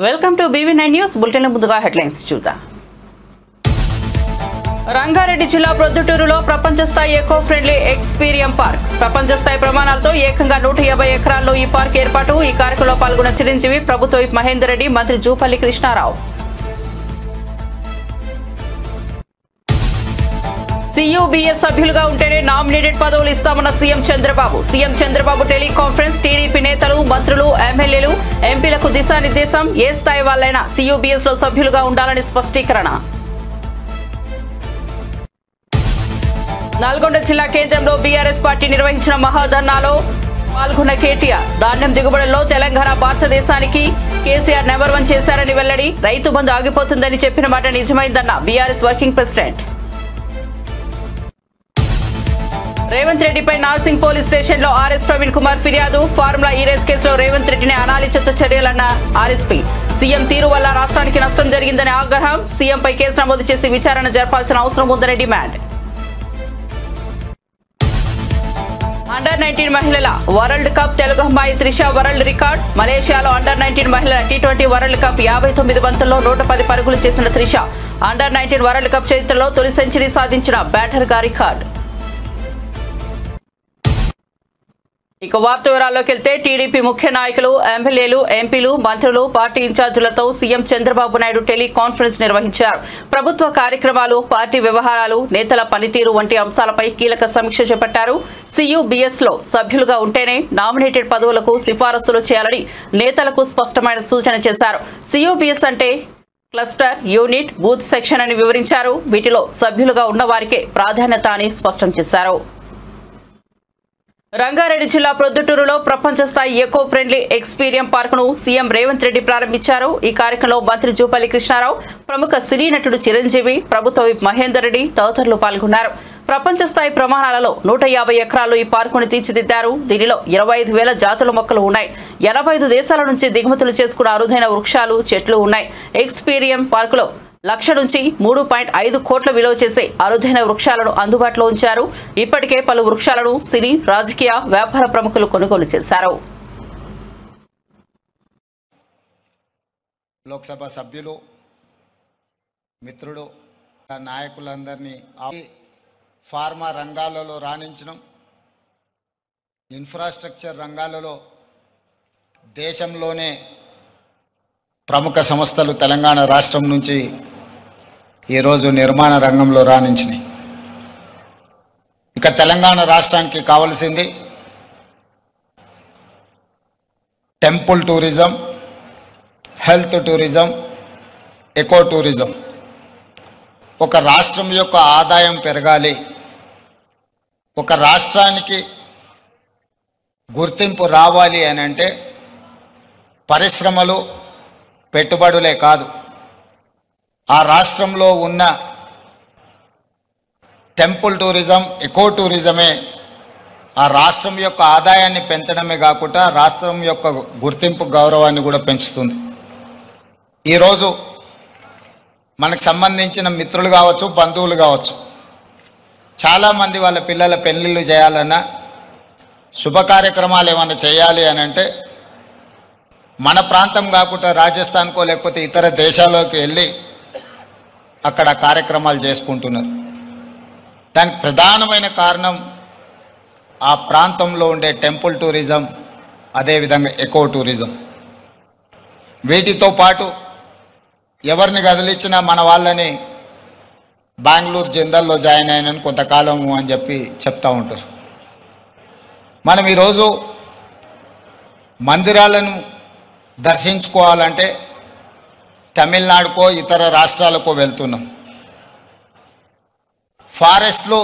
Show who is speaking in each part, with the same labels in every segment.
Speaker 1: Welcome to BV9 news bulletin ముందుగా headlines చూద్దాం. రంగారెడ్డి జిల్లా ప్రొద్దుటూరులో ప్రపంచ స్థాయి ఎకో ఫ్రెండ్లీ ఎక్స్పీరియం పార్క్ ప్రపంచ స్థాయి ప్రమాణాలతో ఏకంగా 150 ఎకరాల్లో ఈ పార్క్ ఏర్పాటు. ఈ కార్యక్రమంలో పాల్గొన్న చిరంజీవి, ప్రభుత్వ విప్ మహేందర్ రెడ్డి, మంత్రి జూపల్లి కృష్ణారావు. CUBS సభ్యులుగా ఉంటేనే నామినేటెడ్ పదవులు ఇస్తామన్న CM Chandrababu. CM Chandrababu teleconference. TDP నేతలు, మంత్రులు, ఎమ్మెల్యేలు, ఎంపీలకు దిశానిర్దేశం. ఏ స్థాయి వాళ్లైనా CUBS లో సభ్యులుగా ఉండాలని స్పష్టీకరణ. నల్గొండ జిల్లా కేంద్రంలో బీఆర్ఎస్ పార్టీ నిర్వహించిన మహాధర్నాలో పాల్గొన్న కేటీఆర్. ధాన్యం దిగుబడుల్లో తెలంగాణ భారతదేశానికి కేసీఆర్ నెంబర్ 1 చేశారని వెల్లడి. రైతు బంధు ఆగిపోతుందని చెప్పిన మాట నిజమైందన్న బీఆర్ఎస్ వర్కింగ్ ప్రెసిడెంట్. రేవంత్ రెడ్డిపై నార్సింగ్ పోలీస్ స్టేషన్ లో ఆర్ఎస్ ప్రవీణ్ కుమార్ ఫిర్యాదు. ఫార్ములా ఈ రేస్ కేసులో రేవంత్ రెడ్డిని అనాలోచిత చర్యలన్న ఆర్ఎస్పీ. సీఎం తీరు వల్ల రాష్ట్రానికి నష్టం జరిగిందని ఆగ్రహం. సీఎంపై కేసు నమోదు చేసి విచారణ జరపాల్సిన అవసరం ఉందని డిమాండ్. అండర్-19 మహిళల వరల్డ్ కప్ తెలుగు అమ్మాయి త్రిష వరల్డ్ రికార్డ్. మలేషియాలో అండర్-19 మహిళల T20 వరల్డ్ కప్ 59 బంతుల్లో 110 పరుగులు చేసిన త్రిష అండర్-19 వరల్డ్ కప్ చరిత్రలో తొలి సెంచరీ సాధించిన బ్యాటర్గా రికార్డ్. ఇక వార్త వివరాల్లోకి వెళ్తే టీడీపీ ముఖ్య నాయకులు, ఎమ్మెల్యేలు, ఎంపీలు, మంత్రులు, పార్టీ ఇన్ఛార్జీలతో సీఎం చంద్రబాబు నాయుడు టెలికాన్ఫరెన్స్ నిర్వహించారు. ప్రభుత్వ కార్యక్రమాలు, పార్టీ వ్యవహారాలు, నేతల పనితీరు వంటి అంశాలపై కీలక సమీక్ష చేపట్టారు. CUBS లో సభ్యులుగా ఉంటేనే నామినేటెడ్ పదవులకు సిఫారసులు చేయాలని నేతలకు స్పష్టమైన సూచన చేశారు. CUBS అంటే క్లస్టర్, యూనిట్, బూత్ సెక్షన్ అని వివరించారు. వీటిలో సభ్యులుగా ఉన్న వారికే ప్రాధాన్యత అని స్పష్టం చేశారు. రంగారెడ్డి జిల్లా ప్రొద్దుటూరులో ప్రపంచ స్థాయి ఎకో ఫ్రెండ్లీ ఎక్స్పీరియం పార్క్ ను సీఎం రేవంత్ రెడ్డి ప్రారంభించారు. ఈ కార్యక్రమంలో మంత్రి జూపల్లి కృష్ణారావు, ప్రముఖ సినీ నటుడు చిరంజీవి, ప్రభుత్వ విప్ మహేందర్ రెడ్డి తదితరులు పాల్గొన్నారు. ప్రపంచ స్థాయి ప్రమాణాలలో 150 ఎకరాల్లో ఈ పార్కును తీర్చిదిద్దారు. దీనిలో 25,000 జాతుల మొక్కలు ఉన్నాయి. 85 దేశాల నుంచి దిగుమతులు చేసుకున్న అరుదైన వృక్షాలు, చెట్లు ఉన్నాయి. ఎక్స్పీరియం పార్కులో 1,00,000 నుంచి 3.5 కోట్ల విలువ చేసే అరుదైన వృక్షాలను అందుబాటులో ఉంచారు. ఇప్పటికే పలు వృక్షాలను సినీ, రాజకీయ, వ్యాపార ప్రముఖులు కొనుగోలు చేశారు.
Speaker 2: లోక్సభ సభ్యులు, మిత్రులు, నాయకులందరినీ ఫార్మా రంగాలలో రాణించడం, ఇన్ఫ్రాస్ట్రక్చర్ రంగాలలో దేశంలోనే ప్రముఖ సంస్థలు తెలంగాణ రాష్ట్రం నుంచి ఈరోజు నిర్మాణ రంగంలో రాణించినాయి. ఇక తెలంగాణ రాష్ట్రానికి కావలసింది temple tourism, health tourism, eco tourism. ఒక రాష్ట్రం యొక్క ఆదాయం పెరగాలి, ఒక రాష్ట్రానికి గుర్తింపు రావాలి అని అంటే పరిశ్రమలు, పెట్టుబడులే కాదు, ఆ రాష్ట్రంలో ఉన్న టెంపుల్ టూరిజం, ఎకో టూరిజమే ఆ రాష్ట్రం యొక్క ఆదాయాన్ని పెంచడమే కాకుండా రాష్ట్రం యొక్క గుర్తింపు, గౌరవాన్ని కూడా పెంచుతుంది. ఈరోజు మనకు సంబంధించిన మిత్రులు కావచ్చు, బంధువులు కావచ్చు, చాలామంది వాళ్ళ పిల్లల పెళ్ళిళ్ళు చేయాలన్నా, శుభ కార్యక్రమాలు ఏమైనా చేయాలి అని అంటే మన ప్రాంతం కాకుండా రాజస్థాన్కో లేకపోతే ఇతర దేశాల్లోకి వెళ్ళి అక్కడ కార్యక్రమాలు చేసుకుంటున్నారు. దానికి ప్రధానమైన కారణం ఆ ప్రాంతంలో ఉండే టెంపుల్ టూరిజం, అదేవిధంగా ఎకో టూరిజం. వీటితో పాటు ఎవరిని కదిలిచ్చినా మన వాళ్ళని బెంగళూరు జిందాల్లో జాయిన్ అయినని కొంతకాలము అని చెప్పి చెప్తూ ఉంటారు. మనం ఈరోజు మందిరాలను దర్శించుకోవాలంటే తమిళనాడుకో ఇతర రాష్ట్రాలకో వెళ్తున్నాం. ఫారెస్ట్లో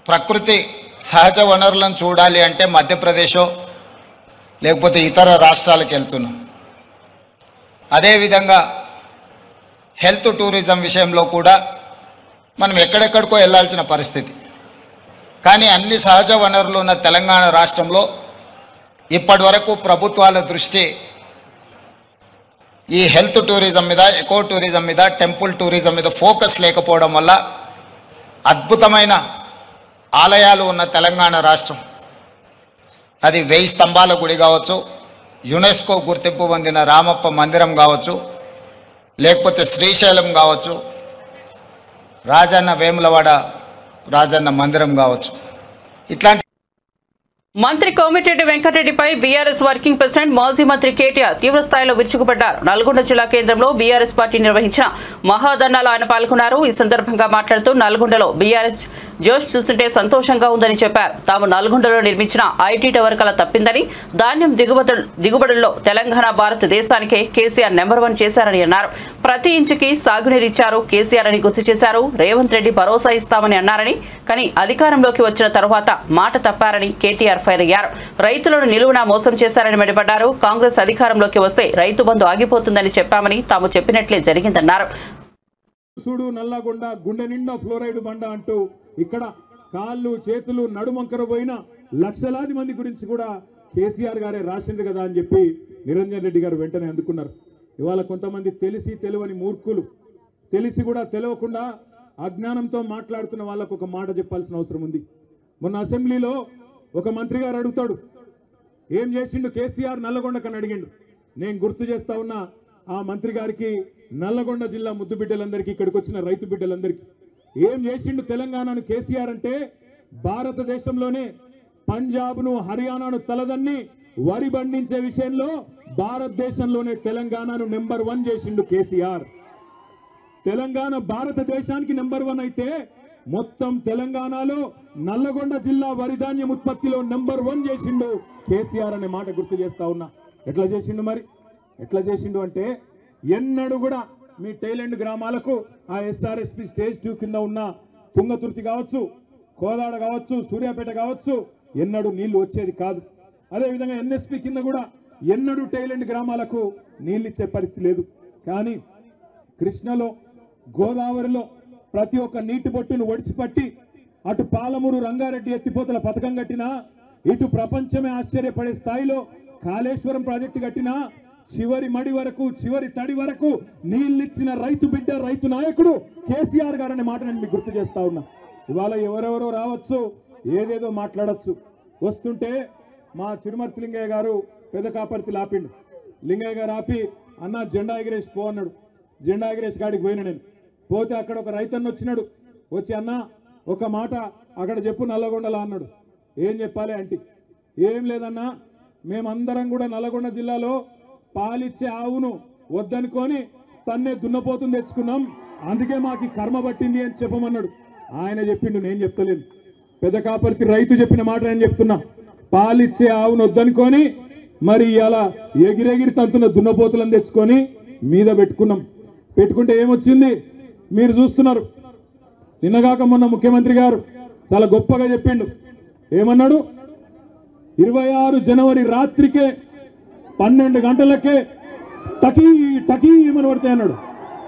Speaker 2: ప్రకృతి సహజ వనరులను చూడాలి అంటే మధ్యప్రదేశో లేకపోతే ఇతర రాష్ట్రాలకు వెళ్తున్నాం. అదేవిధంగా హెల్త్ టూరిజం విషయంలో కూడా మనం ఎక్కడెక్కడికో వెళ్ళాల్సిన పరిస్థితి. కానీ అన్ని సహజ వనరులు ఉన్న తెలంగాణ రాష్ట్రంలో ఇప్పటి వరకు ప్రభుత్వాల దృష్టి ఈ హెల్త్ టూరిజం మీద, ఎకో టూరిజం మీద, టెంపుల్ టూరిజం మీద ఫోకస్ లేకపోవడం వల్ల అద్భుతమైన ఆలయాలు ఉన్న తెలంగాణ రాష్ట్రం, అది 1000 స్తంభాల గుడి కావచ్చు, యునెస్కో గుర్తింపు పొందిన రామప్ప మందిరం కావచ్చు, లేకపోతే శ్రీశైలం కావచ్చు, రాజన్న వేములవాడ రాజన్న మందిరం కావచ్చు, ఇట్లాంటి
Speaker 1: మంత్రి కోమటిరెడ్డి వెంకటరెడ్డిపై బీఆర్ఎస్ వర్కింగ్ ప్రెసిడెంట్ మాజీ మంత్రి కేటీఆర్ తీవ్రస్థాయిలో విరుచుకుపడ్డారు. నల్గొండ జిల్లా కేంద్రంలో బీఆర్ఎస్ పార్టీ నిర్వహించిన మహాధర్నాలో ఆయన పాల్గొన్నారు. ఈ సందర్భంగా మాట్లాడుతూ నల్గొండలో బీఆర్ఎస్ జోష్ చూస్తుంటే సంతోషంగా ఉందని చెప్పారు. తాము నల్గొండలో నిర్మించిన ఐటీ టవర్ కల తప్పిందని, ధాన్యం దిగుబడుల్లో తెలంగాణ భారతదేశానికే కేసీఆర్ నెంబర్ 1 చేశారని అన్నారు. ప్రతి ఇంచుకి సాగునీరు ఇచ్చారు కేసీఆర్ అని గుర్తు చేశారు. రేవంత్ రెడ్డి భరోసా ఇస్తామని అన్నారని, కానీ అధికారంలోకి వచ్చిన తరువాత మాట తప్పారని కేటీఆర్ ఫైర్ అయ్యారు. రైతులను నిలువునా మోసం చేశారని మండిపడ్డారు. కాంగ్రెస్ అధికారంలోకి వస్తే రైతు బంధు ఆగిపోతుందని చెప్పామని, తాము చెప్పినట్లే జరిగిందన్నారు.
Speaker 3: చూడు నల్లగొండ గుండె నిండా ఫ్లోరైడ్ బండ అంటూ ఇక్కడ కాళ్ళు చేతులు నడుమంకర పోయిన లక్షలాది మంది గురించి కూడా కేసీఆర్ గారే రాసిండ్రు కదా అని చెప్పి నిరంజన్ రెడ్డి గారు వెంటనే అందుకున్నారు. ఇవాళ కొంతమంది తెలిసి తెలియని మూర్ఖులు, తెలిసి కూడా తెలియకుండా అజ్ఞానంతో మాట్లాడుతున్న వాళ్ళకు ఒక మాట చెప్పాల్సిన అవసరం ఉంది. మొన్న అసెంబ్లీలో ఒక మంత్రి గారు అడుగుతాడు, ఏం చేసిండు కేసీఆర్ నల్లగొండకని అడిగిండు. నేను గుర్తు చేస్తా ఉన్నా ఆ మంత్రి గారికి, నల్లగొండ జిల్లా ముద్దు బిడ్డలందరికీ, ఇక్కడికి వచ్చిన రైతు బిడ్డలందరికీ ఏం చేసిండు తెలంగాణను కేసీఆర్ అంటే, భారతదేశంలోనే పంజాబ్ను హర్యానాను తలదన్ని వరి పండించే విషయంలో భారతదేశంలోనే తెలంగాణను నెంబర్ 1 చేసిండు కేసీఆర్. తెలంగాణ భారతదేశానికి నెంబర్ 1 అయితే మొత్తం తెలంగాణలో నల్లగొండ జిల్లా వరి ధాన్యం ఉత్పత్తిలో నెంబర్ 1 చేసిండు కేసీఆర్ అనే మాట గుర్తు చేస్తా ఉన్నా. ఎట్లా చేసిండు మరి? ఎట్లా చేసిండు అంటే, ఎన్నడూ కూడా మీ టైలెండ్ గ్రామాలకు ఆ ఎస్ఆర్ఎస్పి స్టేజ్ 2 కింద ఉన్న తుంగతుర్తి కావచ్చు, కోదాడ కావచ్చు, సూర్యాపేట కావచ్చు, ఎన్నడూ నీళ్లు వచ్చేది కాదు. అదేవిధంగా ఎన్ఎస్పి కింద కూడా ఎన్నడూ టైలెండ్ గ్రామాలకు నీళ్ళు ఇచ్చే పరిస్థితి లేదు. కానీ కృష్ణలో, గోదావరిలో ప్రతి ఒక్క నీటి బొట్టును ఒడిసిపట్టి అటు పాలమూరు రంగారెడ్డి ఎత్తిపోతల పథకం కట్టినా, ఇటు ప్రపంచమే ఆశ్చర్యపడే స్థాయిలో కాళేశ్వరం ప్రాజెక్టు కట్టినా, చివరి మడి వరకు, చివరి తడి వరకు నీళ్ళిచ్చిన రైతు బిడ్డ, రైతు నాయకుడు కేసీఆర్ గారు అనే మాట నేను మీకు గుర్తు చేస్తా ఉన్నా. ఇవాళ ఎవరెవరో రావచ్చు, ఏదేదో మాట్లాడచ్చు. వస్తుంటే మా చిరుమర్తి లింగయ్య గారు పెద్ద కాపర్తి ఆపిండు. లింగయ్య గారు ఆపి, అన్న జెండా ఎగిరేసి పో అన్నాడు. జెండా ఎగిరేసి కాడికి పోయినా నేను. పోతే అక్కడ ఒక రైతన్న వచ్చినాడు. వచ్చి, అన్న ఒక మాట అక్కడ చెప్పు నల్లగొండలా అన్నాడు. ఏం చెప్పాలి అంటే, ఏం లేదన్నా, మేమందరం కూడా నల్లగొండ జిల్లాలో పాలిచ్చే ఆవును వద్దనుకొని తన్నే దున్నపోతుని తెచ్చుకున్నాం, అందుకే మాకు కర్మ పట్టింది అని చెప్పమన్నాడు. ఆయన చెప్పిండు, నేను చెప్తలేను. పెద్ద కాపర్తి రైతు చెప్పిన మాట నేను చెప్తున్నా. పాలిచ్చే ఆవును వద్దనుకొని మరి ఇలా ఎగిరెగిరి తంతున్న దున్నపోతులను తెచ్చుకొని మీద పెట్టుకున్నాం. పెట్టుకుంటే ఏమొచ్చింది మీరు చూస్తున్నారు. నిన్నగాక మొన్న ముఖ్యమంత్రి గారు చాలా గొప్పగా చెప్పిండు. ఏమన్నాడు? 26 జనవరి రాత్రికే 12 గంటలకే టకీ టకీ ఏమని పడతాయి అన్నాడు.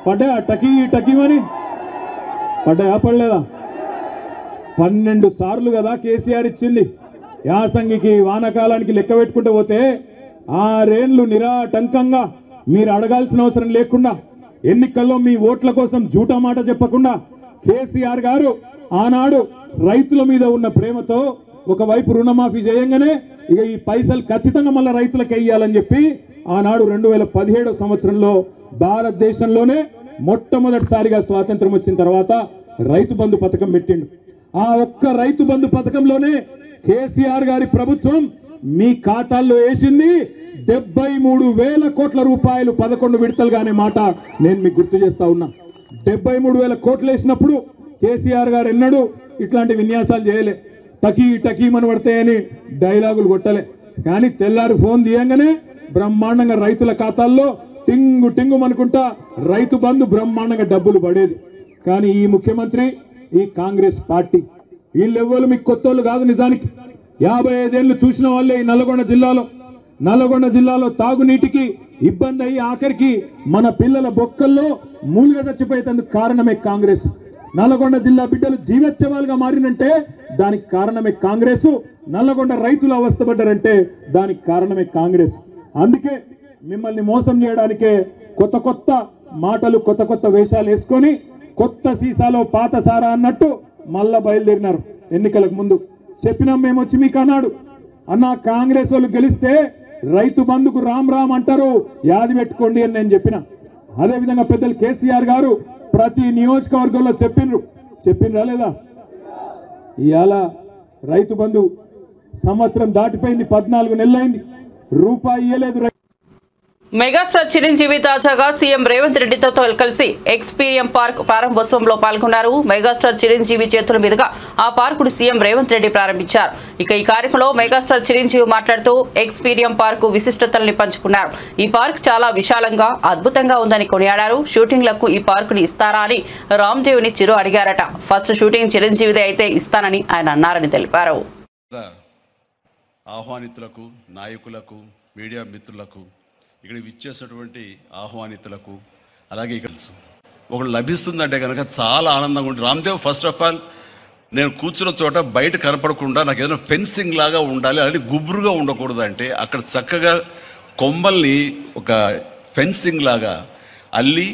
Speaker 3: పడ్డా టకీ టకీమని పడ్డా పడలేదా? 12 సార్లు కదా కేసీఆర్ ఇచ్చింది. యాసంగికి వానకాలానికి లెక్క పెట్టుకుంటూ పోతే 6 ఏళ్లు నిరాటంకంగా మీరు అడగాల్సిన అవసరం లేకుండా, ఎన్నికల్లో మీ ఓట్ల కోసం జూటా మాట చెప్పకుండా కేసీఆర్ గారు ఆనాడు రైతుల మీద ఉన్న ప్రేమతో ఒకవైపు రుణమాఫీ చేయంగానే ఇక ఈ పైసలు ఖచ్చితంగా మళ్ళీ రైతులకు వేయాలని చెప్పి ఆనాడు 2017 సంవత్సరంలో భారతదేశంలోనే మొట్టమొదటిసారిగా స్వాతంత్రం వచ్చిన తర్వాత రైతు బంధు పథకం పెట్టిండు. ఆ ఒక్క రైతు బంధు పథకంలోనే కేసీఆర్ గారి ప్రభుత్వం మీ ఖాతాల్లో వేసింది 73,000 కోట్ల రూపాయలు 11 విడతలుగానే మాట నేను మీకు గుర్తు చేస్తా ఉన్నా. 73,000 కోట్లు వేసినప్పుడు కేసీఆర్ గారు ఎన్నడూ ఇట్లాంటి విన్యాసాలు చేయలే. టకీ టకీమని పడతాయని డైలాగులు కొట్టలే. కానీ తెల్లారి ఫోన్ తీయంగానే బ్రహ్మాండంగా రైతుల ఖాతాల్లో టింగు టింగు అనుకుంటా రైతు బంధు బ్రహ్మాండంగా డబ్బులు పడేది. కానీ ఈ ముఖ్యమంత్రి, ఈ కాంగ్రెస్ పార్టీ వీళ్ళెవ్వరు మీకు కొత్తోళ్ళు కాదు. నిజానికి 55 ఏళ్ళు చూసిన వాళ్ళే ఈ నల్లగొండ జిల్లాలో తాగునీటికి ఇబ్బంది అయ్యి ఆఖరికి మన పిల్లల బొక్కల్లో మూలుగా చచ్చిపోయేందుకు కారణమే కాంగ్రెస్. నల్లగొండ జిల్లా బిడ్డలు జీవోత్సవాలుగా మారినంటే దానికి కారణమే కాంగ్రెస్. నల్లగొండ రైతులు అవస్థపడ్డారంటే దానికి కారణమే కాంగ్రెస్. అందుకే మిమ్మల్ని మోసం చేయడానికే కొత్త కొత్త మాటలు, కొత్త కొత్త వేషాలు వేసుకొని కొత్త సీసాలో పాత సారా అన్నట్టు మళ్ళా బయలుదేరినారు. ఎన్నికలకు ముందు చెప్పినాం మేము వచ్చి మీకు అన్నాడు, అన్న కాంగ్రెస్ వాళ్ళు గెలిస్తే రైతు బంధుకు రామ్ రామ్ అంటారు, యాది పెట్టుకోండి అని నేను చెప్పిన. అదేవిధంగా పెద్దలు కేసీఆర్ గారు ప్రతి నియోజకవర్గంలో చెప్పిండ్రా లేదా? ఇవాళ రైతు బంధు సంవత్సరం దాటిపోయింది, 14 నెలలైంది, రూపాయి ఇయ్యలేదు.
Speaker 1: మెగాస్టార్ చిరంజీవి తాజాగా సీఎం రేవంత్ రెడ్డితో కలిసి ఎక్స్పీరియం పార్క్ ప్రారంభోత్సవంలో పాల్గొన్నారు. మెగాస్టార్ చిరంజీవి చేతుల మీదుగా ఆ పార్కును సీఎం రేవంత్ రెడ్డి ప్రారంభించారు. ఇక ఈ కార్యక్రమంలో మెగాస్టార్ చిరంజీవి మాట్లాడుతూ ఎక్స్పీరియం పార్కు విశిష్టతల్ని పంచుకున్నారు. ఈ పార్క్ చాలా విశాలంగా అద్భుతంగా ఉందని కొనియాడారు. షూటింగ్లకు ఈ పార్కుని ఇస్తారా అని రామ్దేవ్ని చిరు అడిగారట. ఫస్ట్ షూటింగ్ చిరంజీవిదే అయితే ఇస్తానని ఆయన అన్నారని తెలిపారు.
Speaker 4: ఆహ్వానితులకు, నాయకులకు, మీడియా మిత్రులకు, ఇక్కడ విచ్చేసినటువంటి ఆహ్వానితులకు, అలాగే ఇక్కడ ఒకటి లభిస్తుందంటే కనుక చాలా ఆనందంగా ఉంటుంది. రామ్దేవ్ ఫస్ట్ ఆఫ్ ఆల్ నేను కూర్చున్న చోట బయట కనపడకుండా నాకు ఏదైనా ఫెన్సింగ్ లాగా ఉండాలి, అలాగే గుబురుగా ఉండకూడదు అంటే అక్కడ చక్కగా కొమ్మల్ని ఒక ఫెన్సింగ్ లాగా అల్లి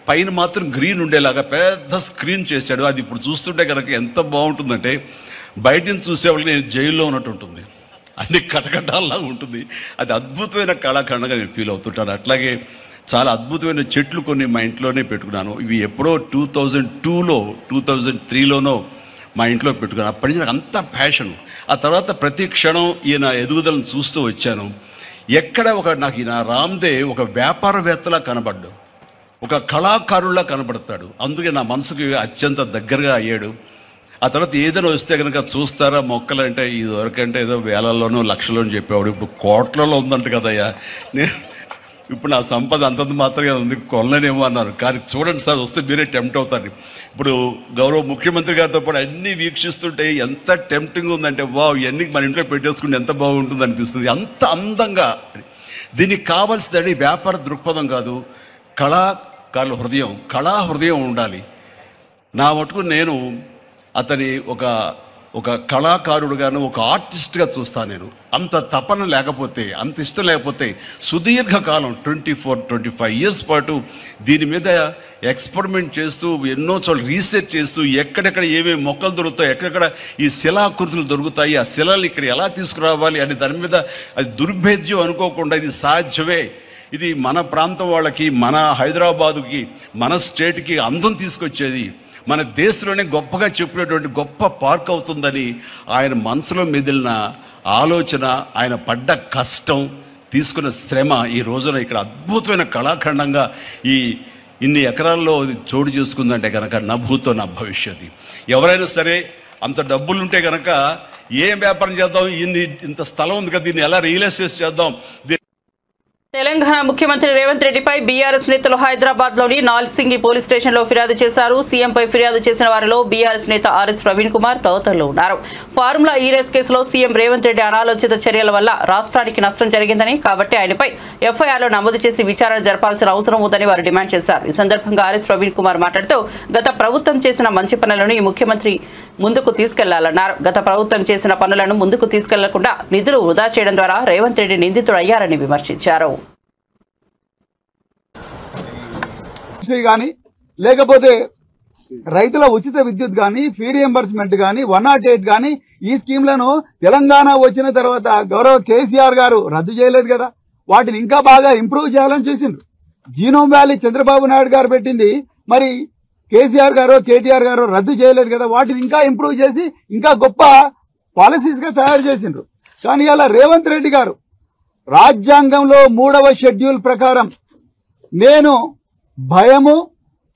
Speaker 4: పైన మాత్రం గ్రీన్ ఉండేలాగా పెద్ద స్క్రీన్ చేశాడు. అది ఇప్పుడు చూస్తుంటే కనుక ఎంత బాగుంటుందంటే బయట నుంచి చూసేవాళ్ళకి నేను జైల్లో ఉన్నట్టు ఉంటుంది, అన్ని కటకటాల్లాగా ఉంటుంది. అది అద్భుతమైన కళాఖండంగా నేను ఫీల్ అవుతుంటాను. అట్లాగే చాలా అద్భుతమైన చెట్లు కొన్ని మా ఇంట్లోనే పెట్టుకున్నాను. ఇవి ఎప్పుడో 2002లో 2003లోనో మా ఇంట్లో పెట్టుకున్నాను. అప్పటి నుంచి నాకు అంత ప్యాషన్. ఆ తర్వాత ప్రతి క్షణం ఈయన ఎదుగుదలను చూస్తూ వచ్చాను. ఎక్కడ నాకు ఈయన రామ్దేవ్ ఒక వ్యాపారవేత్తలా కనబడ్డాడు, ఒక కళాకారుల్లా కనబడతాడు. అందుకే నా మనసుకి అత్యంత దగ్గరగా అయ్యాడు. ఆ తర్వాత ఏదైనా వస్తే కనుక చూస్తారా మొక్కలు అంటే ఇదివరకంటే ఏదో వేలల్లోనో లక్షల్లోనూ చెప్పేవాడు, ఇప్పుడు కోట్లలో ఉందంట కదయ్యా. నేను ఇప్పుడు నా సంపద అంతంత మాత్రమే ఉంది, కొనలేనేమో అన్నారు. కానీ చూడండి సార్, వస్తే మీరే టెంప్ట్ అవుతారు. ఇప్పుడు గౌరవ ముఖ్యమంత్రి గారితో పాటు అన్నీ వీక్షిస్తుంటే ఎంత టెంప్టింగ్ ఉందంటే, వావ్ ఇవన్నీ మన ఇంట్లో పెట్టేసుకుంటే ఎంత బాగుంటుంది అనిపిస్తుంది. అంత అందంగా. దీనికి కావాల్సింది వ్యాపార దృక్పథం కాదు, కళాకారుల హృదయం, కళా హృదయం ఉండాలి. నా మటుకు నేను అతని ఒక కళాకారుడుగాను, ఒక ఆర్టిస్ట్గా చూస్తాను. నేను అంత తపన లేకపోతే, అంత ఇష్టం లేకపోతే సుదీర్ఘకాలం 24-25 ఇయర్స్ పాటు దీని మీద ఎక్స్పెరిమెంట్ చేస్తూ, ఎన్నో చోట్ల రీసెర్చ్ చేస్తూ, ఎక్కడెక్కడ ఏమేమి మొక్కలు దొరుకుతాయి, ఎక్కడెక్కడ ఈ శిలాకృతులు దొరుకుతాయి, ఆ శిలలు ఇక్కడ ఎలా తీసుకురావాలి అని దాని మీద అది దుర్భేద్యం అనుకోకుండా ఇది సాధ్యమే, ఇది మన ప్రాంతం వాళ్ళకి, మన హైదరాబాదుకి, మన స్టేట్కి అందం తీసుకొచ్చేది, మన దేశంలోనే గొప్పగా చెప్పినటువంటి గొప్ప పార్క్ అవుతుందని ఆయన మనసులో మెదిలిన ఆలోచన, ఆయన పడ్డ కష్టం, తీసుకున్న శ్రమ ఈ రోజున ఇక్కడ అద్భుతమైన కళాఖండంగా ఇన్ని ఎకరాల్లో చోటు చేసుకుందంటే కనుక నా భూతో నా భవిష్యత్తు. ఎవరైనా సరే అంత డబ్బులుంటే కనుక ఏం వ్యాపారం చేద్దాం, ఇంత స్థలం ఉంది కదా, దీన్ని ఎలా రియల్ ఎస్టేట్ చేద్దాం.
Speaker 1: తెలంగాణ ముఖ్యమంత్రి రేవంత్ రెడ్డిపై బీఆర్ఎస్ నేతలు హైదరాబాద్ లోని నాల్సింగి పోలీస్ స్టేషన్ లో ఫిర్యాదు చేశారు. సీఎంపై ఫిర్యాదు చేసిన వారిలో బీఆర్ఎస్ నేత ఆర్ఎస్ ప్రవీణ్ కుమార్ తదితరులు ఉన్నారు. ఫార్ములా ఈ-రేస్ కేసులో సీఎం రేవంత్ రెడ్డి అనాలోచిత చర్యల వల్ల రాష్ట్రానికి నష్టం జరిగిందని, కాబట్టి ఆయనపై ఎఫ్ఐఆర్లో నమోదు చేసి విచారణ జరపాల్సిన అవసరం ఉందని వారు డిమాండ్ చేశారు. ఈ సందర్భంగా ఆర్ఎస్ ప్రవీణ్ కుమార్ మాట్లాడుతూ గత ప్రభుత్వం చేసిన మంచి పనులను ఈ ముఖ్యమంత్రి ముందుకు తీసుకెళ్లాలన్నారు. గత ప్రభుత్వం చేసిన పనులను ముందుకు తీసుకెళ్లకుండా నిధులు వృధా చేయడం ద్వారా రేవంత్ రెడ్డి నిందితుడయ్యారని విమర్శించారు.
Speaker 5: లేకపోతే రైతుల ఉచిత విద్యుత్ గాని, ఫీ రియంబర్స్మెంట్ గాని, 108 గాని, ఈ స్కీమ్లను తెలంగాణ వచ్చిన తర్వాత గౌరవ కేసీఆర్ గారు రద్దు చేయలేదు కదా. వాటిని ఇంకా బాగా ఇంప్రూవ్ చేయాలని చూసిండ్రు. జీనోమ్ వ్యాలీ చంద్రబాబు నాయుడు గారు పెట్టింది, మరి కేసీఆర్ గారు కేటీఆర్ గారు రద్దు చేయలేదు కదా. వాటిని ఇంకా ఇంప్రూవ్ చేసి ఇంకా గొప్ప పాలసీస్ గా తయారు చేసిండ్రు. కానీ అలా రేవంత్ రెడ్డి గారు రాజ్యాంగంలో 3వ షెడ్యూల్ ప్రకారం నేను భయము,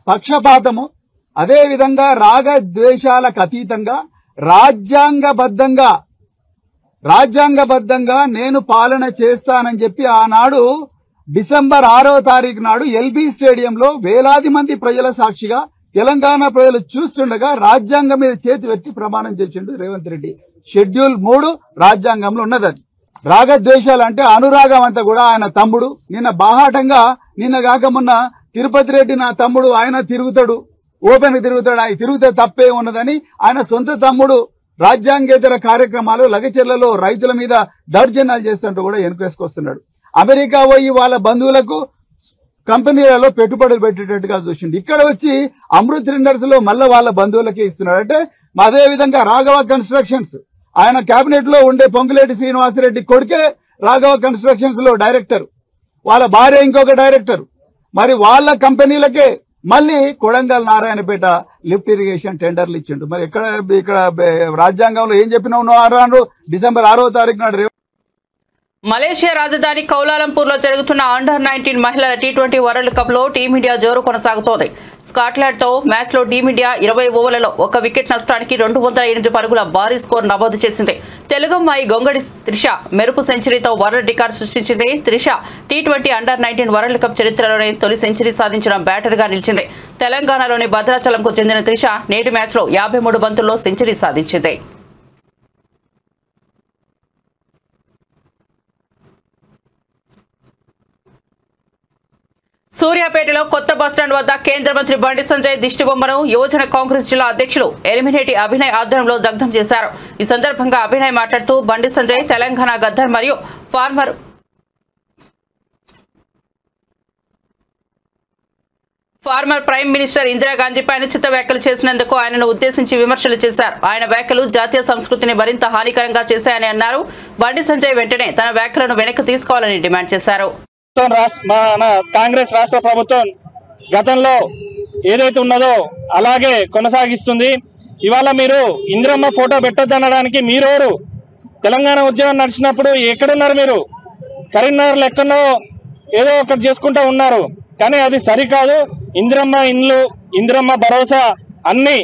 Speaker 5: పక్షపాతము, అదేవిధంగా రాగద్వేషాలకు అతీతంగా రాజ్యాంగబద్ధంగా నేను పాలన చేస్తానని చెప్పి ఆనాడు డిసెంబర్ 6వ తారీఖు నాడు ఎల్బీ స్టేడియంలో వేలాది మంది ప్రజల సాక్షిగా తెలంగాణ ప్రజలు చూస్తుండగా రాజ్యాంగం మీద చేతి పెట్టి ప్రమాణం చేసిండు రేవంత్ రెడ్డి. షెడ్యూల్ 3 రాజ్యాంగంలో ఉన్నది. రాగద్వేషాలు అంటే అనురాగం అంతా కూడా ఆయన తమ్ముడు. నిన్న కాక మొన్న తిరుపతి రెడ్డి నా తమ్ముడు, ఆయన తిరుగుతాడు, ఓపెన్ తిరుగుతాడు, ఆయన తిరిగితే తప్పే ఉన్నదని ఆయన సొంత తమ్ముడు రాజ్యాంగేతర కార్యక్రమాలు లగచెర్లలో రైతుల మీద దౌర్జన్యాలు చేస్తుంటూ కూడా వెనుకేసుకొస్తున్నాడు. అమెరికా పోయి వాళ్ళ బంధువులకు కంపెనీలలో పెట్టుబడులు పెట్టేటట్టుగా చూసిండు. ఇక్కడ వచ్చి అమృత్ రెండర్స్ లో మళ్ళీ వాళ్ళ బంధువులకే ఇస్తున్నాడు. అంటే అదే విధంగా రాఘవ కన్స్ట్రక్షన్స్ ఆయన కేబినెట్ లో ఉండే పొంగులేటి శ్రీనివాసరెడ్డి కొడుకే రాఘవ కన్స్ట్రక్షన్స్ లో డైరెక్టర్, వాళ్ళ భార్య ఇంకొక డైరెక్టర్. మరి వాళ్ళ కంపెనీలకే మళ్ళీ కొడంగల్ నారాయణపేట లిఫ్ట్ ఇరిగేషన్ టెండర్లు ఇచ్చిండు. మరి ఇక్కడ రాజ్యాంగంలో ఏం చెప్పినావు? డిసెంబర్ 6వ తారీఖు నాడు
Speaker 1: మలేషియా రాజధాని కౌలాలంపూర్ లో జరుగుతున్న అండర్-19 మహిళల టీ20 వరల్డ్ కప్ లో టీమిండియా జోరు కొనసాగుతోంది. స్కాట్లాండ్ తో మ్యాచ్ లో టీమిండియా 20 ఓవర్లలో 1 వికెట్ నష్టానికి 208 పరుగుల భారీ స్కోర్ నమోదు చేసింది. తెలుగమ్మాయి గొంగడి త్రిష మెరుపు సెంచరీతో వరల్డ్ రికార్డు సృష్టించింది. Trisha T20 under-19 world cup చరిత్రలోనే తొలి సెంచరీ సాధించిన బ్యాటర్ గా నిలిచింది. తెలంగాణలోని భద్రాచలంకు చెందిన త్రిష నేటి మ్యాచ్ లో 53 బంతుల్లో సెంచరీ సాధించింది. సూర్యాపేటలో కొత్త బస్టాండ్ వద్ద కేంద్ర మంత్రి బండి సంజయ్ దిష్టిబొమ్మను యువజన కాంగ్రెస్ జిల్లా అధ్యక్షులు ఎలిమినేటి అభినయ్ ఆధ్వర్యంలో దగ్ధం చేశారు. ఈ సందర్భంగా అభినయ్ మాట్లాడుతూ బండి సంజయ్ తెలంగాణ గద్దర్ మరియు ఫార్మర్ ప్రైమ్ మినిస్టర్ ఇందిరాగాంధీపై అనుచిత వ్యాఖ్యలు చేసినందుకు ఆయనను ఉద్దేశించి విమర్శలు చేశారు. ఆయన వ్యాఖ్యలు జాతీయ సంస్కృతిని మరింత హానికరంగా చేశాయని అన్నారు. బండి సంజయ్ వెంటనే తన వ్యాఖ్యలను వెనక్కి తీసుకోవాలని డిమాండ్ చేశారు.
Speaker 6: మన కాంగ్రెస్ రాష్ట్ర ప్రభుత్వం గతంలో ఏదైతే ఉన్నదో అలాగే కొనసాగిస్తుంది. ఇవాళ మీరు ఇందిరమ్మ ఫోటో పెట్టొద్దనడానికి మీరెవరు? తెలంగాణ ఉద్యమం నడిచినప్పుడు ఎక్కడున్నారు మీరు? కరీంనగర్లో ఎక్కడో ఏదో ఒకటి చేసుకుంటూ ఉన్నారు, కానీ అది సరికాదు. ఇందిరమ్మ ఇండ్లు, ఇందిరమ్మ భరోసా అన్ని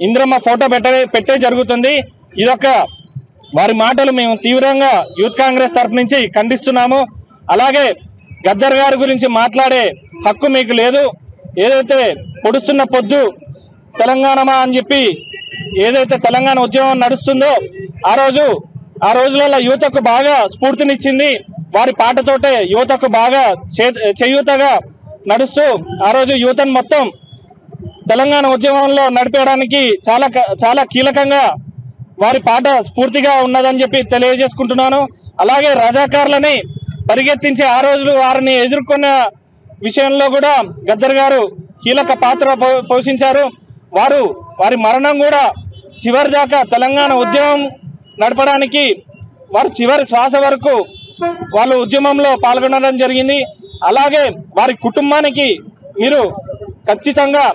Speaker 6: ఇందిరమ్మ ఫోటో పెట్టే జరుగుతుంది. ఇదొక వారి మాటలు మేము తీవ్రంగా యూత్ కాంగ్రెస్ తరఫు నుంచి ఖండిస్తున్నాము. అలాగే గద్దర్ గారి గురించి మాట్లాడే హక్కు మీకు లేదు. ఏదైతే పొడుస్తున్న పొద్దు తెలంగాణమా అని చెప్పి ఏదైతే తెలంగాణ ఉద్యమం నడుస్తుందో ఆ రోజులలో యువతకు బాగా స్ఫూర్తినిచ్చింది. వారి పాటతోటే యువతకు బాగా చేయూతగా నడుస్తూ ఆ రోజు యువతను మొత్తం తెలంగాణ ఉద్యమంలో నడిపేయడానికి చాలా కీలకంగా వారి పాట స్ఫూర్తిగా ఉన్నదని చెప్పి తెలియజేసుకుంటున్నాను. అలాగే రజాకారులని పరిగెత్తించి ఆ రోజులు వారిని ఎదుర్కొన్న విషయంలో కూడా గద్దర్ గారు కీలక పాత్ర పోషించారు. వారి మరణం కూడా చివరి దాకా తెలంగాణ ఉద్యమం నడపడానికి వారి చివరి శ్వాస వరకు వాళ్ళు ఉద్యమంలో పాల్గొనడం జరిగింది. అలాగే వారి కుటుంబానికి మీరు ఖచ్చితంగా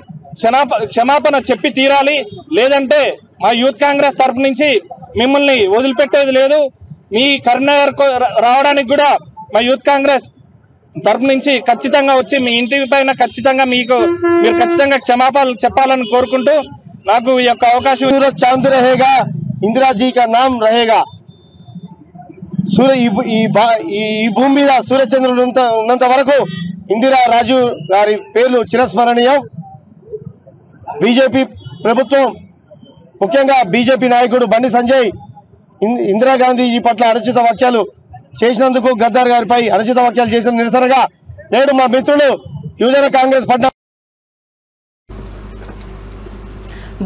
Speaker 6: క్షమాపణ చెప్పి తీరాలి. లేదంటే మా యూత్ కాంగ్రెస్ తరఫు నుంచి మిమ్మల్ని వదిలిపెట్టేది లేదు. మీ కరీంనగర్ రావడానికి కూడా మా యూత్ కాంగ్రెస్ తరఫు నుంచి ఖచ్చితంగా వచ్చి మీ ఇంటి పైన ఖచ్చితంగా మీరు ఖచ్చితంగా క్షమాపణలు చెప్పాలని కోరుకుంటూ నాకు ఈ యొక్క అవకాశం.
Speaker 7: సూరజ్ చాంద్ रहेगा, ఇందిరా జీ का नाम रहेगा. ఈ భూమి మీద సూర్యచంద్రుడు ఉన్నంత వరకు ఇందిరా రాజు గారి పేర్లు చిరస్మరణీయం. బీజేపీ ప్రభుత్వం ముఖ్యంగా బీజేపీ నాయకుడు బండి సంజయ్ ఇందిరాగాంధీజీ పట్ల అనుచిత వ్యాఖ్యలు చేసినందుకు, గద్దర్ గారిపై అనుచిత వ్యాఖ్యలు చేసిన నిరసనగా నేడు మా మిత్రులు యువజన కాంగ్రెస్ పట్ల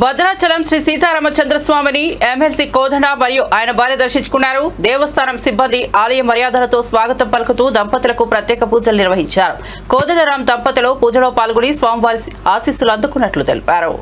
Speaker 1: భద్రాచలం శ్రీ సీతారామచంద్రస్వామిని ఎమ్మెల్సీ కోదండ మరియు ఆయన భార్య దర్శించుకున్నారు. దేవస్థానం సిబ్బంది ఆలయ మర్యాదలతో స్వాగతం పలుకుతూ దంపతులకు ప్రత్యేక పూజలు నిర్వహించారు. కోదండరాం దంపతులు పూజలో పాల్గొని స్వామివారి ఆశీస్సులు అందుకున్నట్లు తెలిపారు.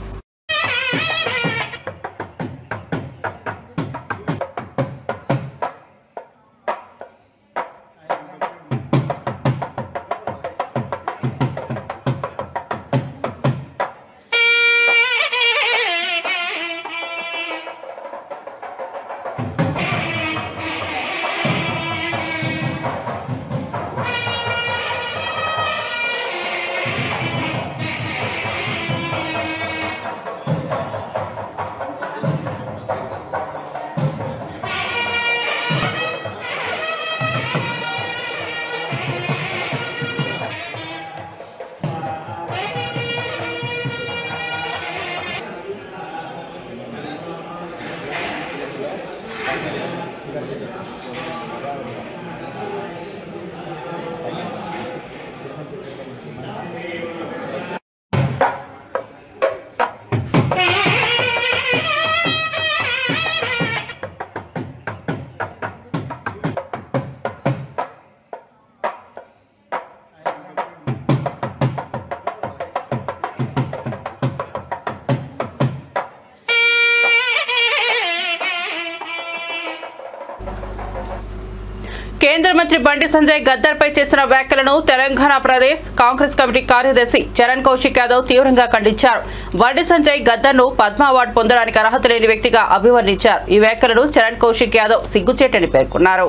Speaker 1: కేంద్ర మంత్రి బండి సంజయ్ గద్దర్పై చేసిన వ్యాఖ్యలను తెలంగాణ ప్రదేశ్ కాంగ్రెస్ కమిటీ కార్యదర్శి చరణ్ కౌశిక్ యాదవ్ తీవ్రంగా ఖండించారు. బండి సంజయ్ గద్దర్ను పద్మ అవార్డు పొందడానికి అర్హత లేని వ్యక్తిగా అభివర్ణించారు. ఈ వ్యాఖ్యలను చరణ్ కౌశిక్ యాదవ్ సిగ్గుచేటని పేర్కొన్నారు.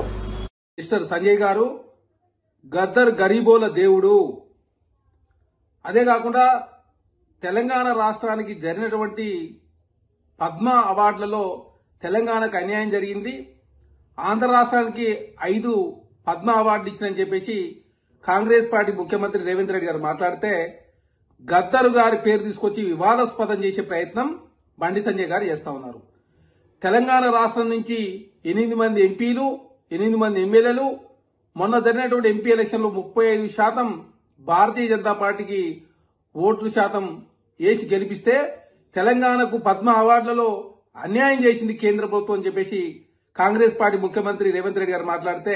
Speaker 8: మిస్టర్ సంజయ్ గారు గద్దర్ గరీబోల దేవుడు, అదే కాకుండా తెలంగాణ రాష్ట్రానికి జరిగినటువంటి పద్మ అవార్డులలో తెలంగాణకు అన్యాయం జరిగింది. ఆంధ్ర రాష్ట్రానికి 5 పద్మ అవార్డులు ఇచ్చినని చెప్పేసి కాంగ్రెస్ పార్టీ ముఖ్యమంత్రి రేవంత్ రెడ్డి గారు మాట్లాడితే గద్దర్ గారి పేరు తీసుకొచ్చి వివాదాస్పదం చేసే ప్రయత్నం బండి సంజయ్ గారు చేస్తా ఉన్నారు. తెలంగాణ రాష్ట్రం నుంచి 8 మంది ఎంపీలు, 8 మంది ఎమ్మెల్యేలు, మొన్న జరిగినటువంటి ఎంపీ ఎలక్షన్లో 35% భారతీయ జనతా పార్టీకి ఓట్ల శాతం వేసి గెలిపిస్తే తెలంగాణకు పద్మ అవార్డులలో అన్యాయం చేసింది కేంద్ర ప్రభుత్వం అని చెప్పేసి కాంగ్రెస్ పార్టీ ముఖ్యమంత్రి రేవంత్ రెడ్డి గారు మాట్లాడితే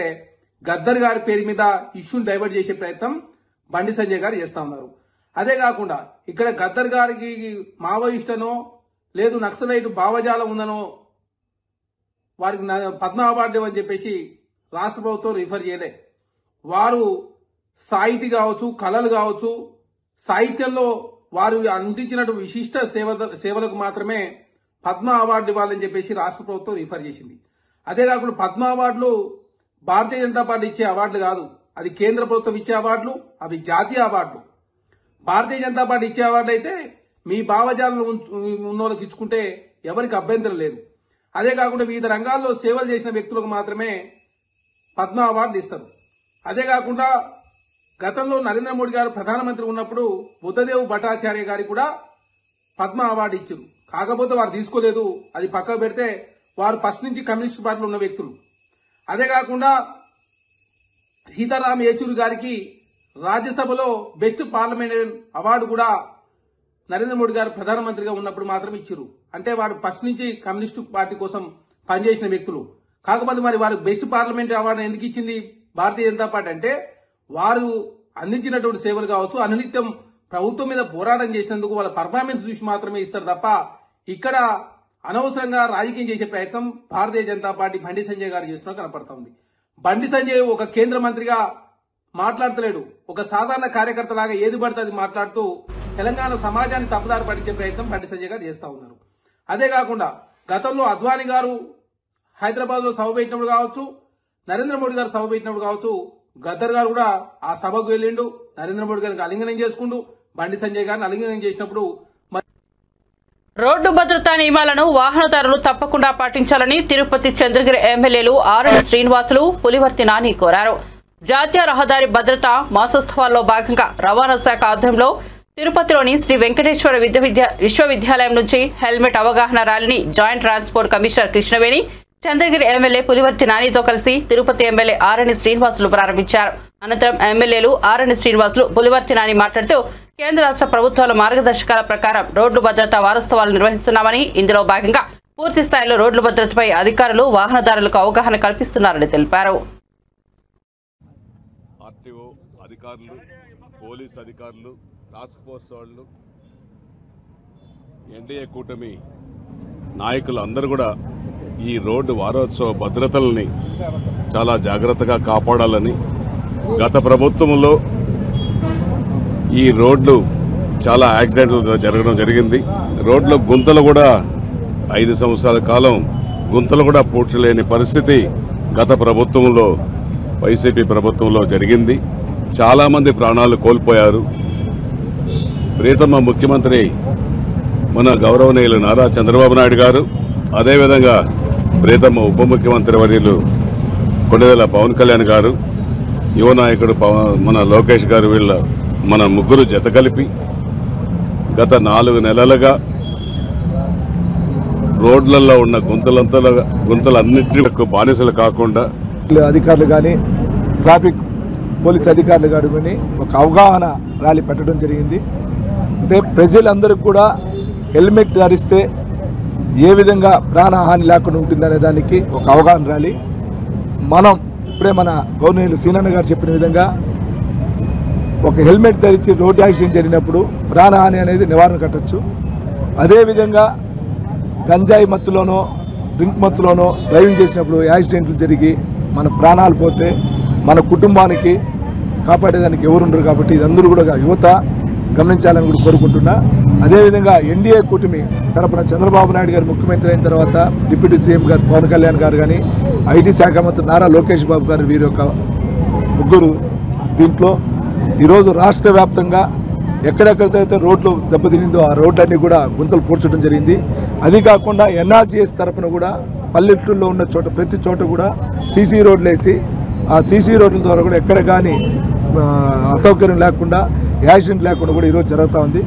Speaker 8: గద్దర్ గారి పేరు మీద ఇష్యూని డైవర్ట్ చేసే ప్రయత్నం బండి సంజయ్ గారు చేస్తా ఉన్నారు. అదే కాకుండా ఇక్కడ గద్దర్ గారికి మావోయిస్టనో లేదు నక్సలైట్ భావజాలం ఉందనో వారికి పద్మ అవార్డు అని చెప్పేసి రాష్ట్ర ప్రభుత్వం రిఫర్ చేయలే. వారు సాహితీ కావచ్చు, కళలు కావచ్చు, సాహిత్యంలో వారు అందించినటువంటి విశిష్ట సేవలకు మాత్రమే పద్మ అవార్డు ఇవ్వాలని చెప్పేసి రాష్ట్ర ప్రభుత్వం రిఫర్ చేసింది. అదే కాకుండా పద్మ అవార్డులు భారతీయ జనతా పార్టీ ఇచ్చే అవార్డులు కాదు, అది కేంద్ర ప్రభుత్వం ఇచ్చే అవార్డులు, అవి జాతీయ అవార్డులు. భారతీయ జనతా పార్టీ ఇచ్చే అవార్డు అయితే మీ భావజాలను ఉన్నోళ్ళకి ఇచ్చుకుంటే ఎవరికి అభ్యంతరం లేదు. అదే కాకుండా వివిధ రంగాల్లో సేవలు చేసిన వ్యక్తులకు మాత్రమే పద్మ అవార్డులు ఇస్తారు. అదే కాకుండా గతంలో నరేంద్ర మోడీ గారు ప్రధానమంత్రి ఉన్నప్పుడు బుద్ధదేవ్ భట్టాచార్య గారికి కూడా పద్మ అవార్డు ఇచ్చారు. కాకపోతే వారు తీసుకోలేదు, అది పక్కకు పెడితే వారు ఫస్ట్ నుంచి కమ్యూనిస్ట్ పార్టీలో ఉన్న వ్యక్తులు. అదే కాకుండా సీతారాం యేచూరి గారికి రాజ్యసభలో బెస్ట్ పార్లమెంటరీ అవార్డు కూడా నరేంద్ర మోడీ గారు ప్రధానమంత్రిగా ఉన్నప్పుడు మాత్రమే ఇచ్చారు. అంటే వాడు ఫస్ట్ నుంచి కమ్యూనిస్టు పార్టీ కోసం పనిచేసిన వ్యక్తులు. కాకపోతే మరి వారికి బెస్ట్ పార్లమెంటరీ అవార్డు ఎందుకు ఇచ్చింది భారతీయ జనతా పార్టీ అంటే వారు అందించినటువంటి సేవలు కావచ్చు, అనునిత్యం ప్రభుత్వం మీద పోరాటం చేసినందుకు వాళ్ళ పర్ఫార్మెన్స్ చూసి మాత్రమే ఇస్తారు తప్ప ఇక్కడ అనవసరంగా రాజకీయం చేసే ప్రయత్నం భారతీయ జనతా పార్టీ బండి సంజయ్ గారు చేస్తున్నట్టు కనపడుతోంది. బండి సంజయ్ ఒక కేంద్ర మంత్రిగా మాట్లాడతలేడు, ఒక సాధారణ కార్యకర్త లాగా ఏది పడితే అది మాట్లాడుతూ తెలంగాణ సమాజాన్ని తప్పుదారి పట్టించే ప్రయత్నం బండి సంజయ్ గారు చేస్తా ఉన్నారు. అదే కాకుండా గతంలో అద్వానీ గారు హైదరాబాద్ లో సభ పెట్టినప్పుడు కావచ్చు, నరేంద్ర మోడీ గారు సభ పెట్టినప్పుడు కావచ్చు, గద్దర్ గారు కూడా ఆ సభకు వెళ్లిండు, నరేంద్ర మోడీ గారికి అలింగనం చేసుకుంటూ బండి సంజయ్ గారిని అలింగనం చేసినప్పుడు
Speaker 1: రోడ్డు భద్రతా నియమాలను వాహనదారులు తప్పకుండా పాటించాలని తిరుపతి చంద్రగిరి ఎమ్మెల్యేలు ఆరణి శ్రీనివాసులు, పులివర్తి నాని కోరారు. జాతీయ రహదారి భద్రత మాసోత్సవాల్లో భాగంగా రవాణా శాఖ ఆధ్వర్యంలో తిరుపతిలోని శ్రీ వెంకటేశ్వర విశ్వవిద్యాలయం నుంచి హెల్మెట్ అవగాహన ర్యాలీని joint transport commissioner Krishnaveni, Chandragiri MLA Pulivarthi నానితో కలిసి తిరుపతి ఎమ్మెల్యే ఆరణి శ్రీనివాసులు ప్రారంభించారు. అనంతరం ఎమ్మెల్యేలు ఆరణి శ్రీనివాసులు, పులివర్తి నాని మాట్లాడుతూ కేంద్ర రాష్ట్ర ప్రభుత్వాల మార్గదర్శకాల ప్రకారం రోడ్డు భద్రతా వారోత్సవాలు నిర్వహిస్తున్నామని, ఇందులో భాగంగా పూర్తి స్థాయిలో రోడ్ల భద్రతపై అధికారులు వాహనదారులకు అవగాహన కల్పిస్తున్నారని తెలిపారు.
Speaker 9: ఆర్టీఓ అధికారులు, పోలీస్ అధికారులు, టాస్క్ ఫోర్స్ వాళ్ళు, ఎన్డీఏ కూటమి నాయకులు అందరూ కూడా ఈ రోడ్డు వారోత్సవ భద్రతల్ని చాలా జాగ్రత్తగా కాపాడాలని, గత ప్రభుత్వంలో ఈ రోడ్లు చాలా యాక్సిడెంట్లు జరగడం జరిగింది. రోడ్లో గుంతలు కూడా 5 సంవత్సరాల కాలం గుంతలు కూడా పూడ్చలేని పరిస్థితి గత ప్రభుత్వంలో వైసీపీ ప్రభుత్వంలో జరిగింది. చాలామంది ప్రాణాలు కోల్పోయారు. ప్రియతమ ముఖ్యమంత్రి మన గౌరవనీయులు నారా చంద్రబాబు నాయుడు గారు, అదేవిధంగా ప్రియతమ ఉప ముఖ్యమంత్రి వర్యులు కొండెదల పవన్ కళ్యాణ్ గారు, యువ నాయకుడు మన లోకేష్ గారు, వీళ్ళ మన ముగ్గురు జత కలిపి గత 4 నెలలుగా రోడ్లలో ఉన్న గుంతలన్నింటికి బానిసలు కాకుండా
Speaker 10: అధికారులు కానీ ట్రాఫిక్ పోలీస్ అధికారులు కానీ ఒక అవగాహన ర్యాలీ పెట్టడం జరిగింది. అంటే ప్రజలందరికీ కూడా హెల్మెట్ ధరిస్తే ఏ విధంగా ప్రాణహాని లేకుండా ఉంటుందనే దానికి ఒక అవగాహన ర్యాలీ. మనం ఇప్పుడే మన గవర్నర్ సీనన్న గారు చెప్పిన విధంగా ఒక హెల్మెట్ ధరించి రోడ్డు యాక్సిడెంట్ జరిగినప్పుడు ప్రాణహాని అనేది నివారణ కట్టచ్చు. అదేవిధంగా గంజాయి మత్తులోనో డ్రింక్ మత్తులోనో డ్రైవింగ్ చేసినప్పుడు యాక్సిడెంట్లు జరిగి మన ప్రాణాలు పోతే మన కుటుంబానికి కాపాడేదానికి ఎవరుండరు కాబట్టి ఇదందరూ కూడా యువత గమనించాలని కూడా కోరుకుంటున్నా. అదేవిధంగా ఎన్డీఏ కూటమి తరపున చంద్రబాబు నాయుడు గారు ముఖ్యమంత్రి అయిన తర్వాత డిప్యూటీ సీఎం గారు పవన్ కళ్యాణ్ గారు కానీ, ఐటీ శాఖ మంత్రి నారా లోకేష్ బాబు గారు, వీరి యొక్క ముగ్గురు దీంట్లో ఈరోజు రాష్ట్ర వ్యాప్తంగా ఎక్కడెక్కడైతే రోడ్లు దెబ్బతినిందో ఆ రోడ్లన్నీ కూడా గుంతలు పూడ్చడం జరిగింది. అది కాకుండా ఎన్ఆర్జీఎస్ తరపున కూడా పల్లెటూరులో ఉన్న చోట ప్రతి చోట కూడా సీసీ రోడ్లు వేసి ఆ సీసీ రోడ్ల ద్వారా కూడా ఎక్కడ కానీ అసౌకర్యం లేకుండా, యాక్సిడెంట్ లేకుండా కూడా ఈరోజు జరుగుతూ ఉంది.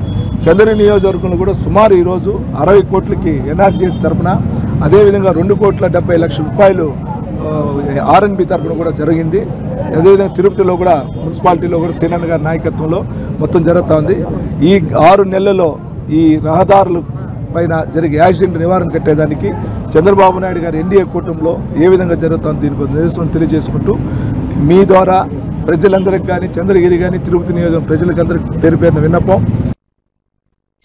Speaker 10: చంద్రగిరి నియోజకవర్గంలో కూడా సుమారు ఈరోజు 60 కోట్లకి ఎన్ఆర్జీఎస్ తరఫున, అదేవిధంగా 2,70,00,000 రూపాయలు ఆర్ఎన్బి తరఫున కూడా జరిగింది. అదేవిధంగా తిరుపతిలో కూడా మున్సిపాలిటీలో కూడా సీనన్న గారి నాయకత్వంలో మొత్తం జరుగుతూ ఉంది. ఈ 6 నెలల్లో ఈ రహదారుల పైన జరిగే యాక్సిడెంట్ నివారణ కట్టేదానికి చంద్రబాబు నాయుడు గారి ఎన్డీఏ కూటమిలో ఏ విధంగా జరుగుతుందో దీనికి నిరసన తెలియజేసుకుంటూ మీ ద్వారా ప్రజలందరికీ కానీ, చంద్రగిరి కానీ, తిరుపతి నియోజకవర్గం ప్రజలకందరికీ పేరు పేరున విన్నపం.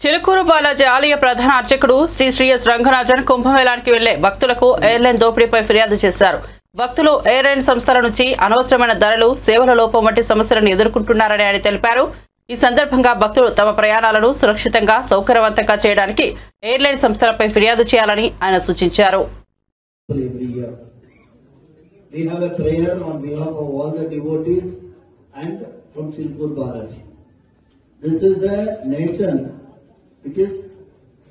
Speaker 1: చిలుకూరు బాలాజీ ఆలయ ప్రధాన అర్చకుడు శ్రీ శ్రీఎస్ రంగరాజన్ కుంభమేళానికి వెళ్లే భక్తులకు ఎయిర్లైన్ దోపిడీపై ఫిర్యాదు చేశారు. భక్తులు ఎయిర్లైన్ సంస్థల నుంచి అనవసరమైన ధరలు, సేవల లోపం వంటి సమస్యలను ఎదుర్కొంటున్నారని ఆయన తెలిపారు. ఈ సందర్భంగా భక్తులు తమ ప్రయాణాలను సురక్షితంగా, సౌకర్యవంతంగా చేయడానికి ఎయిర్లైన్ సంస్థలపై ఫిర్యాదు చేయాలని ఆయన సూచించారు.
Speaker 11: We have a prayer on behalf of all the devotees and from Chilkur Balaji. This is a nation which is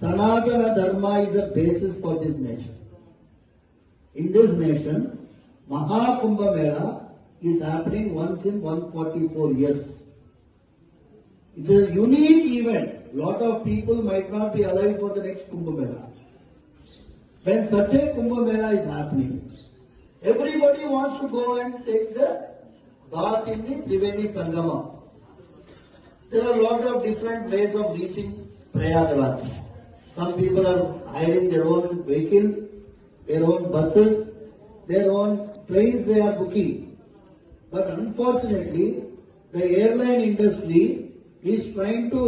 Speaker 11: Sanatana Dharma is the basis for this nation. In this nation, Maha Kumbh Mela is happening once in 144 years. It is a unique event. Lot of people might not be alive for the next Kumbh Mela. When such a Kumbh Mela is happening, everybody wants to go and take the bath in the Triveni Sangama. There are a lot of different ways of reaching Prayagraj. Some people are hiring their own vehicle, their own buses, their own trains they are booking. But unfortunately, the airline industry is trying to,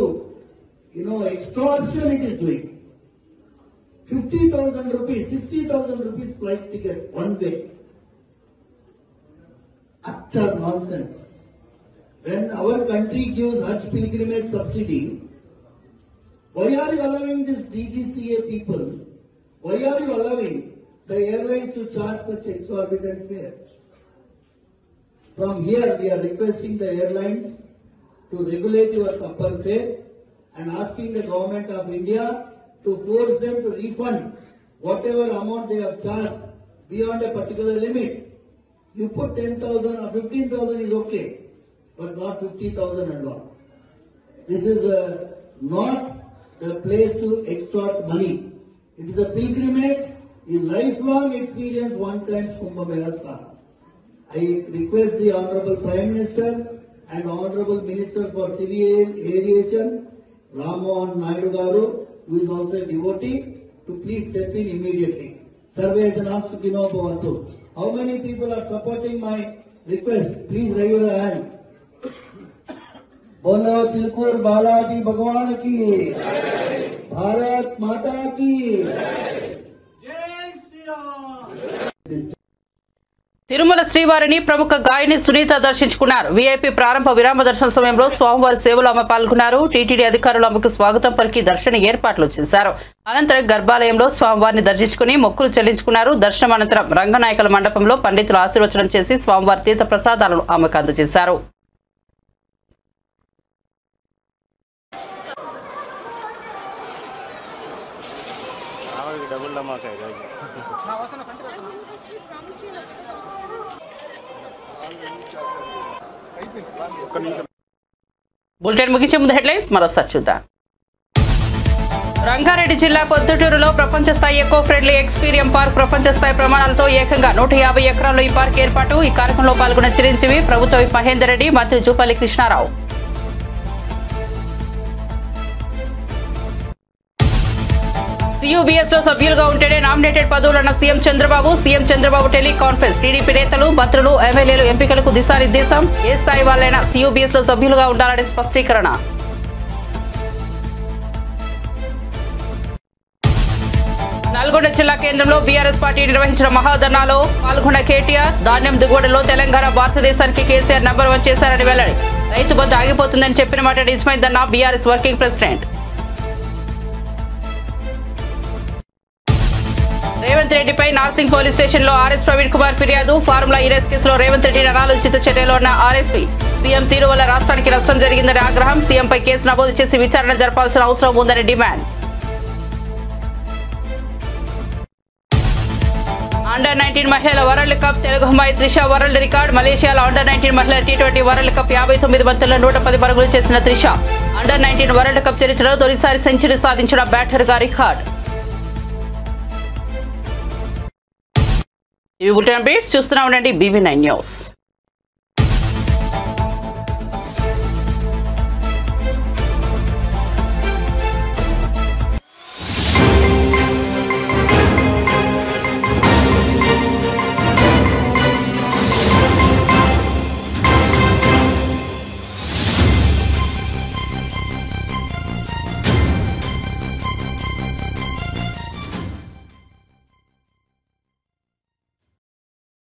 Speaker 11: extortion it is doing. 50,000 rupees, 60,000 rupees flight ticket one way. Utter nonsense. When our country gives Hajj pilgrimage subsidy, why are you allowing this DGCA people? Why are you allowing the airlines to charge such exorbitant fare? From here, we are requesting the airlines to regulate your upper fare and asking the government of India to force them to refund whatever amount they have charged beyond a particular limit. You put 10,000 or 15,000 is okay, but not 50,000 and all. This is not the place to extort money. It is a pilgrimage, a lifelong experience one time Kumbh Mela starts. I request the Honorable Prime Minister and Honorable Minister for Civil Aviation, Rammohan Naidu Garu, who is also a devotee, to please step in immediately. Sarve Janam Sukhino Bhavantu. How many people are supporting my request? Please raise your hand. Bolo Chilkur Balaji Bhagwan ki Jai. Bharat Mata ki Jai Shri Ram.
Speaker 1: Tirumala శ్రీవారిని ప్రముఖ గాయని సునీత దర్శించుకున్నారు. VIP ప్రారంభ విరామ దర్శన సమయంలో స్వామివారి సేవలో ఆమె పాల్గొన్నారు. టీటీడీ అధికారులు ఆమెకు స్వాగతం పలికి దర్శన ఏర్పాట్లు చేశారు. అనంతరం గర్భాలయంలో స్వామివారిని దర్శించుకుని మొక్కులు చెల్లించుకున్నారు. దర్శనం అనంతరం రంగనాయకుల మండపంలో పండితులు ఆశీర్వచనం చేసి స్వామివారి తీర్థ ప్రసాదాలను ఆమెకు అందజేశారు. బులెటిన్ ముగించే ముందు హెడ్లైన్స్ మరోసారి చూద్దాం. రంగారెడ్డి జిల్లా పొద్దుటూరులో ప్రపంచ స్థాయి ఎకో ఫ్రెండ్లీ ఎక్స్పీరియం పార్క్ ప్రపంచ స్థాయి ప్రమాణాలతో ఏకంగా 150 ఎకరాల్లో ఈ పార్క్ ఏర్పాటు. ఈ కార్యక్రమంలో పాల్గొన్న చిరంజీవి, ప్రభుత్వ విప్ మహేందర్ రెడ్డి, మంత్రి జూపల్లి కృష్ణారావు. CUBS లో సభ్యులుగా ఉంటేనే నామినేటెడ్ పదవులన్న సీఎం చంద్రబాబు టెలికాన్ఫరెన్స్. టీడీపీ నేతలు, మంత్రులు, ఎమ్మెల్యేలు ఎంపికలకు దిశానిర్దేశం. ఏ స్థాయి వాళ్ళైనా CUBS లో సభ్యులుగా ఉండాలనే స్పష్టీకరణ. నల్గొండ కరీంనగర్ జిల్లా కేంద్రంలో బీఆర్ఎస్ పార్టీ నిర్వహించిన మహాధర్నాలో పాల్గొన్న కేటీఆర్ ధాన్యం దిగుబడిలో తెలంగాణ భారతదేశానికి కేసీఆర్ నంబర్ 1 చేశారని వెల్లడి. రైతు బంధు ఆగిపోతుందని చెప్పిన మాట నిజమైందన్న బీఆర్ఎస్ వర్కింగ్ ప్రెసిడెంట్. రేవంత్ రెడ్డిపై నార్సింగ్ పోలీస్ స్టేషన్ లో ఆర్ఎస్ ప్రవీణ్ కుమార్ ఫిర్యాదు. ఫార్ములా ఈ రేస్ కేసులో రేవంత్ రెడ్డి అనాలోచిత చర్యలో ఉన్న ఆర్ఎస్పీ. సీఎం తీరు వల్ల రాష్ట్రానికి నష్టం జరిగిందని ఆగ్రహం. సీఎంపై కేసు నమోదు చేసి విచారణ జరపాల్సిన అవసరం ఉందని డిమాండ్. అండర్ 19 మహిళల వరల్డ్ కప్ తెలుగు అమ్మాయి త్రిష వరల్డ్ రికార్డ్. మలేషియాలో అండర్ 19 మహిళల T20 వరల్డ్ కప్ 59 బంతుల్లో 110 పరుగులు చేసిన త్రిష అండర్ 19 వరల్డ్ కప్ చరిత్రలో తొలిసారి సెంచరీ సాధించిన బ్యాటర్గా రికార్డ్. ఇవి బులెటిన్ అప్డేట్స్ చూస్తూనే ఉండండి BV9 న్యూస్.